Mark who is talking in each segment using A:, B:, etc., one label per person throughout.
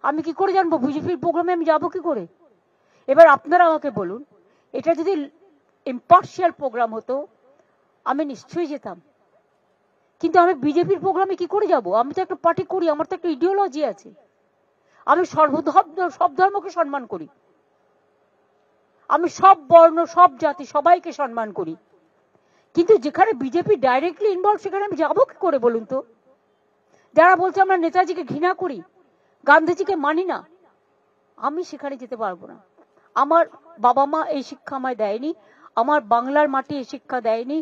A: আমি কি করে জানবো বিজেপির প্রোগ্রামে আমি যাবো কি করে? এবার আপনারা আমাকে বলুন, এটা যদি ইম্পার্শিয়াল প্রোগ্রাম হতো আমি নিশ্চয়ই যেতাম, কিন্তু আমি বিজেপির প্রোগ্রামে কি করে যাব? আমি তো একটা পার্টি করি, আমার তো একটা ইডিওলজি আছে। আমি সব ধর্মকে সম্মান করি, আমি সব বর্ণ সব জাতি সবাইকে সম্মান করি, কিন্তু যেখানে বিজেপি ডাইরেক্টলি ইনভলভ সেখানে আমি যাবো কি করে বলুন তো? যারা বলছে আমরা নেতাজিকে ঘৃণা করি, গান্ধীজিকে মানি না, আমি সেখানে যেতে পারবো না। আমার বাবা মা এই শিক্ষা আমায় দেয়নি, আমার বাংলার মাটি এই শিক্ষা দেয়নি,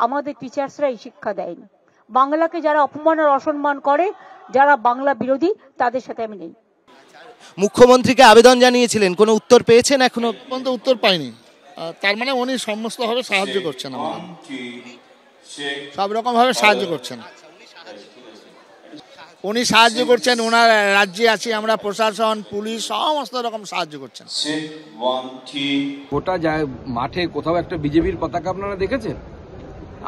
A: আমাদের টিচার্সরা এই শিক্ষা দেয়নি। বাংলাকে যারা অপমান আর অসম্মান করে, যারা বাংলা বিরোধী, তাদের সাথে আমি নেই।
B: মুখ্যমন্ত্রীকে আবেদন জানিয়েছিলেন, কোনো উত্তর পেয়েছেন? এখনো
C: পর্যন্ত উত্তর পাইনি। তার মানে উনি সমস্তভাবে সাহায্য করছেন, আমাদের সব রকম ভাবে সাহায্য করছেন। উনি সাহায্য করছেন, ওনার রাজ্যে আছি আমরা, প্রশাসন পুলিশ সমস্ত রকম সাহায্য করছেন।
D: গোটা মাঠে কোথাও একটা বিজেপির পতাকা আপনারা দেখেছেন?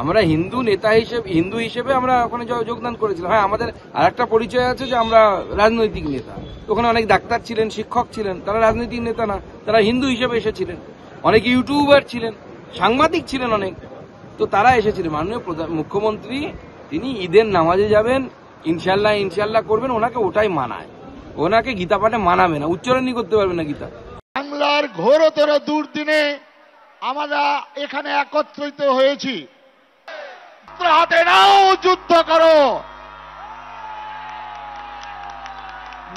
D: আমরা হিন্দু নেতা হিসেবে, হিন্দু হিসেবে আমরা ওখানে যোগদান করেছিলাম। হ্যাঁ, আমাদের আর একটা পরিচয় আছে যে আমরা রাজনৈতিক নেতা। ওখানে অনেক ডাক্তার ছিলেন, শিক্ষক ছিলেন, তারা রাজনৈতিক নেতা না, তারা হিন্দু হিসেবে এসেছিলেন। অনেক ইউটিউবার ছিলেন, সাংবাদিক ছিলেন অনেক, তো তারা এসেছিলেন। মাননীয় মুখ্যমন্ত্রী তিনি ঈদের নামাজে যাবেন, ইনশাল্লাহ ইনশাল্লাহ করবেন, ওনাকে ওটাই মানায়। ওনাকে গীতা পাঠে মানাবে না, উচ্চারণই করতে পারবে না গীতা।
C: বাংলার ঘোরতর দুর্দিনে আমরা এখানে একত্রিত হয়েছি। হাতে নাও, যুদ্ধ করো,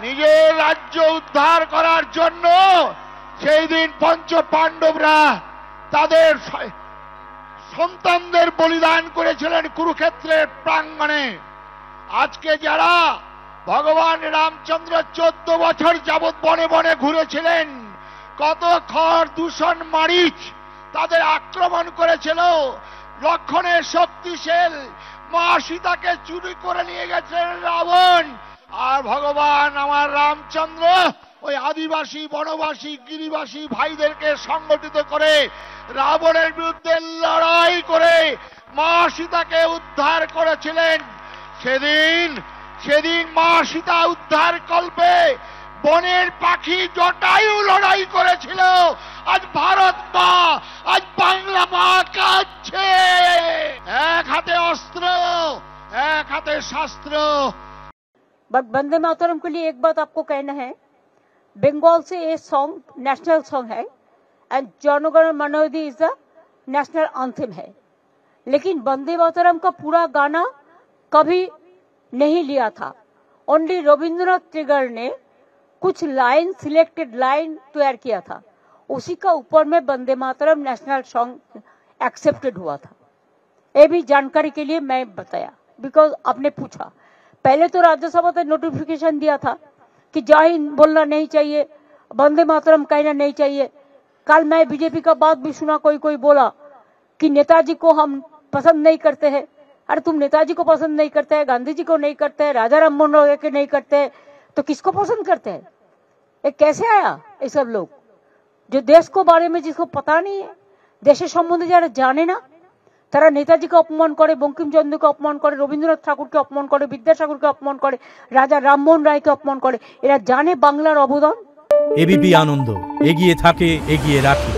C: নিজের রাজ্য উদ্ধার করার জন্য। সেই দিন পঞ্চ পাণ্ডবরা তাদের সন্তানদের বলিদান করেছিলেন কুরুক্ষেত্রের প্রাঙ্গণে। আজকে যারা ভগবান রামচন্দ্র 14 বছর যাবৎ বনে বনে ঘুরেছিলেন, কত খড় দূষণ মারিচ তাদের আক্রমণ করেছিল, লক্ষণের শক্তিশাল মা সীতাকে চুরি করে নিয়ে গেছেন রাবণ। আর ভগবান আমার রামচন্দ্র ওই আদিবাসী বনবাসী গিরিবাসী ভাইদেরকে সংগঠিত করে রাবণের বিরুদ্ধে লড়াই করে মা সীতাকে উদ্ধার করেছিলেন। সেদিন মা সীতা উদ্ধার কল্পে বনের পাখি জটায়ু লড়াই করেছিল। আজ ভারত মা, আজ বাংলা মা কাঁদছে। এক হাতে অস্ত্র, এক হাতে শাস্ত্র।
A: बट वंदे मातरम के लिए एक बात आपको कहना है, बंगाल से ये सॉन्ग नेशनल सॉन्ग है एंड जनगण मन अधि इज द नेशनल एंथम है, लेकिन वंदे मातरम का पूरा गाना कभी नहीं लिया था। ओनली रविंद्रनाथ टैगोर ने कुछ लाइन, सिलेक्टेड लाइन तैयार किया था, उसी का ऊपर में Vande Mataram national song accepted हुआ था। ये भी जानकारी के लिए मैं बताया, बिकॉज आपने पूछा। पहले तो राज्यसभा ने नोटिफिकेशन दिया था कि जय हिंद बोलना नहीं चाहिए, वंदे मातरम कहना नहीं चाहिए। कल मैं बीजेपी का बात भी सुना, कोई बोला कि नेताजी को हम पसंद नहीं करते हैं। अरे तुम नेताजी को पसंद नहीं करते हैं, गांधी जी को नहीं करते हैं, राजा राम मोहन रॉय के नहीं करते हैं, तो किसको पसंद करते हैं? ये कैसे आया? ये सब लोग जो देश को बारे में जिसको पता नहीं है, देशेर सम्बन्धे যারা জানে না, তারা নেতাজিকে অপমান করে, বঙ্কিমচন্দ্রকে অপমান করে, রবীন্দ্রনাথ ঠাকুরকে অপমান করে, বিদ্যাসাগরকে অপমান করে, রাজা রামমোহন রায়কে অপমান করে। এরা জানে বাংলার অবদান।
E: এবিপি আনন্দ এগিয়ে থাকে, এগিয়ে রাখে।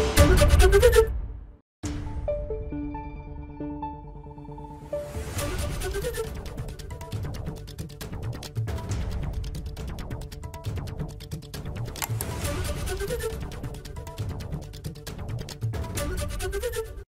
F: Thank you.